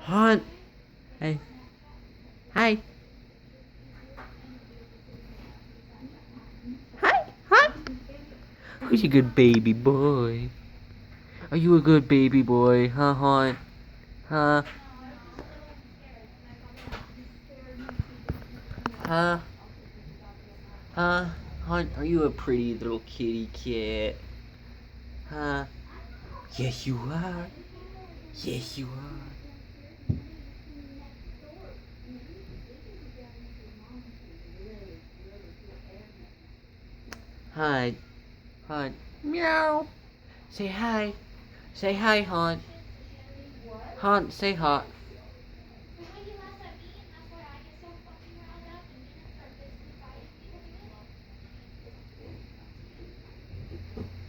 Hunt. Hey. Hi. Hi. Hunt. Who's a good baby boy? Are you a good baby boy, huh, Hunt? Huh? Huh? Huh? Hunt, are you a pretty little kitty cat? Huh? Yes, you are. Yes, you are. Hunt. Hunt. Meow. Say hi. Say hi, Hunt. Hunt, say hi.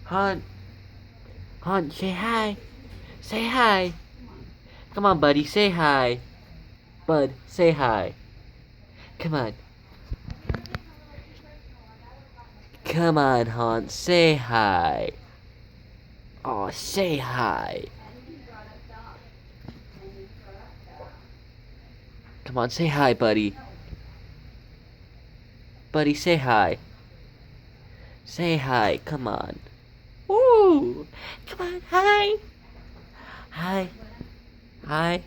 Hunt. Hunt, say hi. Say hi. Come on, buddy, say hi. Bud, say hi. Come on. Come on, Hunt, say hi. Oh, say hi. Come on, say hi, buddy. Buddy, say hi. Say hi, come on. Ooh. Come on, hi. Hi. Hi.